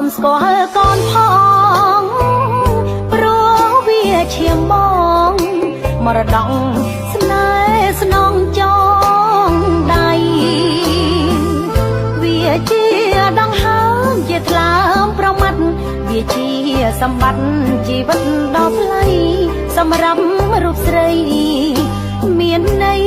មស្គាល់កូនផងព្រោះវាឈាមបងមរតកស្នេហ៍ស្នងចងដៃវាជាដង្ហើមជាថ្លើមប្រមាត់វាជាសម្បត្តិជីវិតដ៏ថ្លៃសម្រាប់រូបស្រីមានន័យ